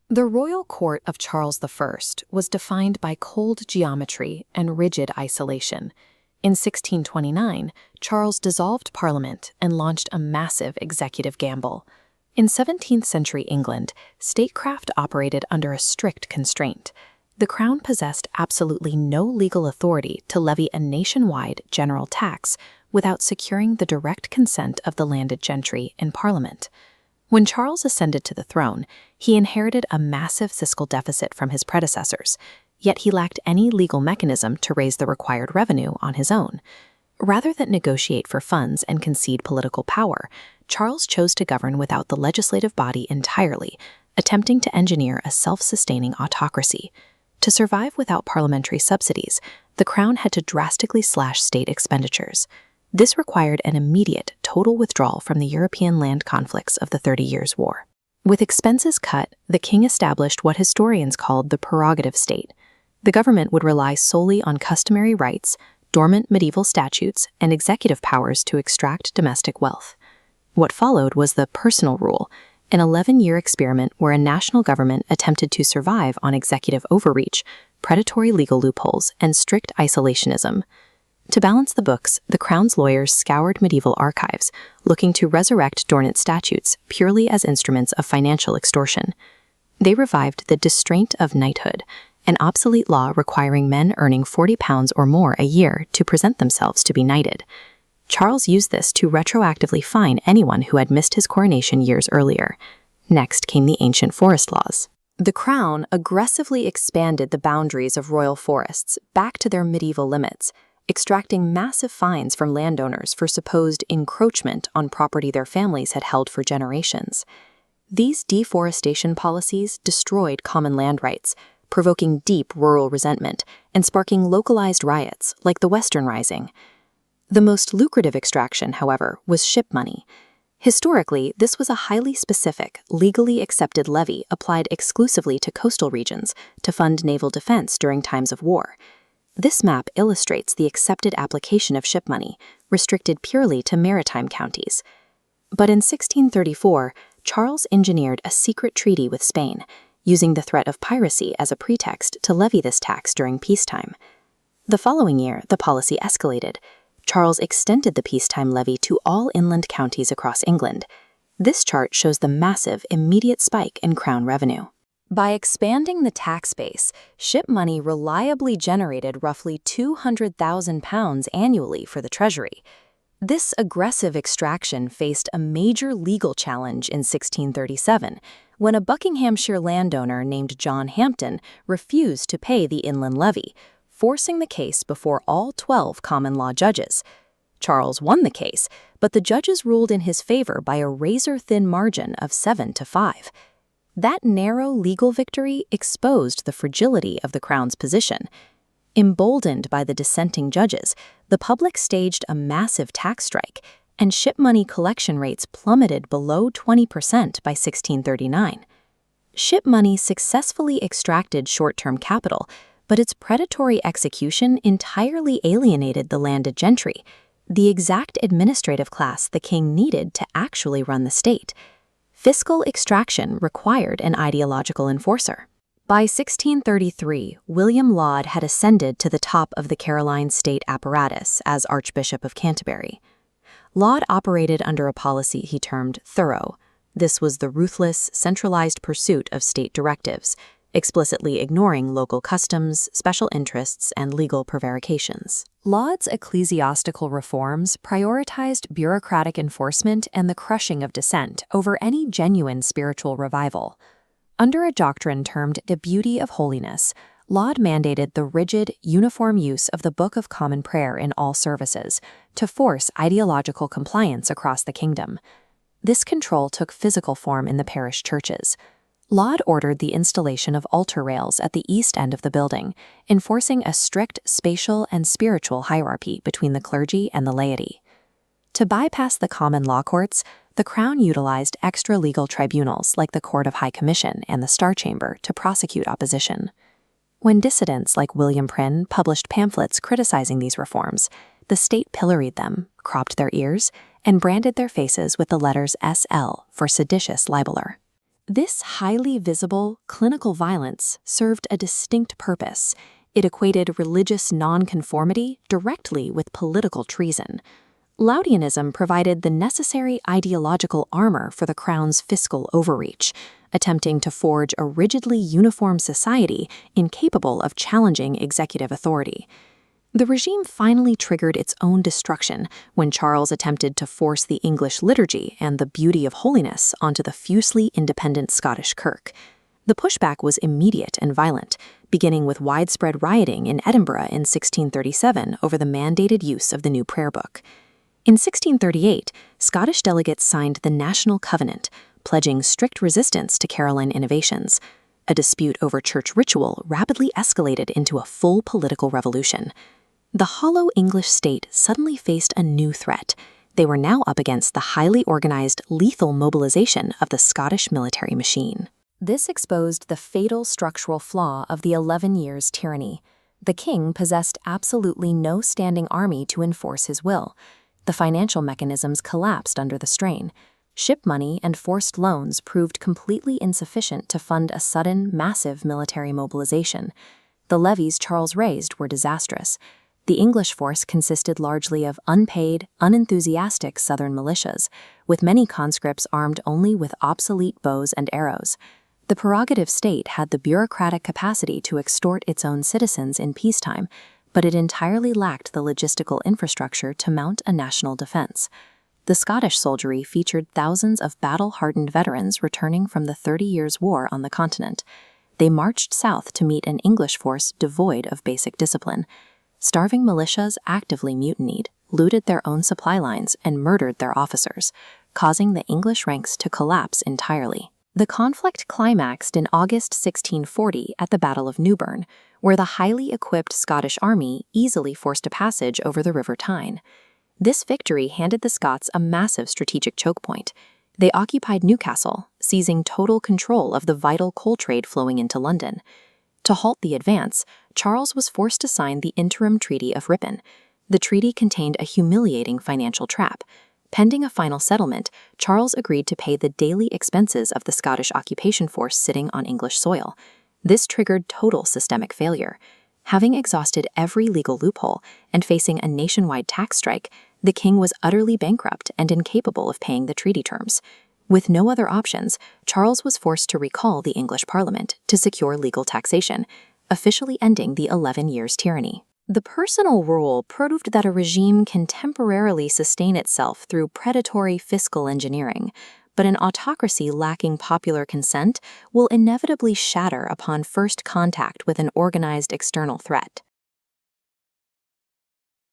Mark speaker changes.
Speaker 1: The royal court of Charles I was defined by cold geometry and rigid isolation. In 1629, Charles dissolved Parliament and launched a massive executive gamble. In 17th century England, statecraft operated under a strict constraint. The Crown possessed absolutely no legal authority to levy a nationwide general tax without securing the direct consent of the landed gentry in Parliament. When Charles ascended to the throne, he inherited a massive fiscal deficit from his predecessors, yet he lacked any legal mechanism to raise the required revenue on his own. Rather than negotiate for funds and concede political power, Charles chose to govern without the legislative body entirely, attempting to engineer a self-sustaining autocracy. To survive without parliamentary subsidies, the Crown had to drastically slash state expenditures. This required an immediate, total withdrawal from the European land conflicts of the 30 Years' War. With expenses cut, the king established what historians called the prerogative state. The government would rely solely on customary rights, dormant medieval statutes, and executive powers to extract domestic wealth. What followed was the personal rule, an 11-year experiment where a national government attempted to survive on executive overreach, predatory legal loopholes, and strict isolationism. To balance the books, the Crown's lawyers scoured medieval archives, looking to resurrect dormant statutes purely as instruments of financial extortion. They revived the distraint of knighthood, an obsolete law requiring men earning £40 or more a year to present themselves to be knighted. Charles used this to retroactively fine anyone who had missed his coronation years earlier. Next came the ancient forest laws. The Crown aggressively expanded the boundaries of royal forests back to their medieval limits, extracting massive fines from landowners for supposed encroachment on property their families had held for generations. These deforestation policies destroyed common land rights, provoking deep rural resentment and sparking localized riots like the Western Rising. The most lucrative extraction, however, was ship money. Historically, this was a highly specific, legally accepted levy applied exclusively to coastal regions to fund naval defense during times of war. This map illustrates the accepted application of ship money, restricted purely to maritime counties. But in 1634, Charles engineered a secret treaty with Spain, using the threat of piracy as a pretext to levy this tax during peacetime. The following year, the policy escalated. Charles extended the peacetime levy to all inland counties across England. This chart shows the massive, immediate spike in Crown revenue. By expanding the tax base, ship money reliably generated roughly £200,000 annually for the treasury. This aggressive extraction faced a major legal challenge in 1637, when a Buckinghamshire landowner named John Hampden refused to pay the inland levy, forcing the case before all 12 common law judges. Charles won the case, but the judges ruled in his favor by a razor-thin margin of 7-5. That narrow legal victory exposed the fragility of the Crown's position. Emboldened by the dissenting judges, the public staged a massive tax strike, and ship money collection rates plummeted below 20% by 1639. Ship money successfully extracted short-term capital, but its predatory execution entirely alienated the landed gentry, the exact administrative class the king needed to actually run the state. Fiscal extraction required an ideological enforcer. By 1633, William Laud had ascended to the top of the Caroline state apparatus as Archbishop of Canterbury. Laud operated under a policy he termed thorough. This was the ruthless, centralized pursuit of state directives, explicitly ignoring local customs, special interests, and legal prevarications. Laud's ecclesiastical reforms prioritized bureaucratic enforcement and the crushing of dissent over any genuine spiritual revival. Under a doctrine termed the beauty of holiness, Laud mandated the rigid, uniform use of the Book of Common Prayer in all services to force ideological compliance across the kingdom. This control took physical form in the parish churches. Laud ordered the installation of altar rails at the east end of the building, enforcing a strict spatial and spiritual hierarchy between the clergy and the laity. To bypass the common law courts, the Crown utilized extra-legal tribunals like the Court of High Commission and the Star Chamber to prosecute opposition. When dissidents like William Prynne published pamphlets criticizing these reforms, the state pilloried them, cropped their ears, and branded their faces with the letters SL for seditious libeler. This highly visible, clinical violence served a distinct purpose. It equated religious nonconformity directly with political treason. Laudianism provided the necessary ideological armor for the crown's fiscal overreach, attempting to forge a rigidly uniform society incapable of challenging executive authority. The regime finally triggered its own destruction when Charles attempted to force the English liturgy and the beauty of holiness onto the fiercely independent Scottish kirk. The pushback was immediate and violent, beginning with widespread rioting in Edinburgh in 1637 over the mandated use of the new prayer book. In 1638, Scottish delegates signed the National Covenant, pledging strict resistance to Caroline innovations. A dispute over church ritual rapidly escalated into a full political revolution. The hollow English state suddenly faced a new threat. They were now up against the highly organized, lethal mobilization of the Scottish military machine. This exposed the fatal structural flaw of the 11 Years' tyranny. The king possessed absolutely no standing army to enforce his will. The financial mechanisms collapsed under the strain. Ship money and forced loans proved completely insufficient to fund a sudden, massive military mobilization. The levies Charles raised were disastrous. The English force consisted largely of unpaid, unenthusiastic southern militias, with many conscripts armed only with obsolete bows and arrows. The prerogative state had the bureaucratic capacity to extort its own citizens in peacetime, but it entirely lacked the logistical infrastructure to mount a national defense. The Scottish soldiery featured thousands of battle-hardened veterans returning from the 30 Years' War on the continent. They marched south to meet an English force devoid of basic discipline. Starving militias actively mutinied, looted their own supply lines, and murdered their officers, causing the English ranks to collapse entirely. The conflict climaxed in August 1640 at the Battle of Newburn, where the highly equipped Scottish army easily forced a passage over the River Tyne. This victory handed the Scots a massive strategic choke point. They occupied Newcastle, seizing total control of the vital coal trade flowing into London. To halt the advance, Charles was forced to sign the interim Treaty of Ripon. The treaty contained a humiliating financial trap. Pending a final settlement, Charles agreed to pay the daily expenses of the Scottish occupation force sitting on English soil. This triggered total systemic failure. Having exhausted every legal loophole and facing a nationwide tax strike, the king was utterly bankrupt and incapable of paying the treaty terms. With no other options, Charles was forced to recall the English Parliament to secure legal taxation, officially ending the 11 Years' tyranny. The personal rule proved that a regime can temporarily sustain itself through predatory fiscal engineering, but an autocracy lacking popular consent will inevitably shatter upon first contact with an organized external threat.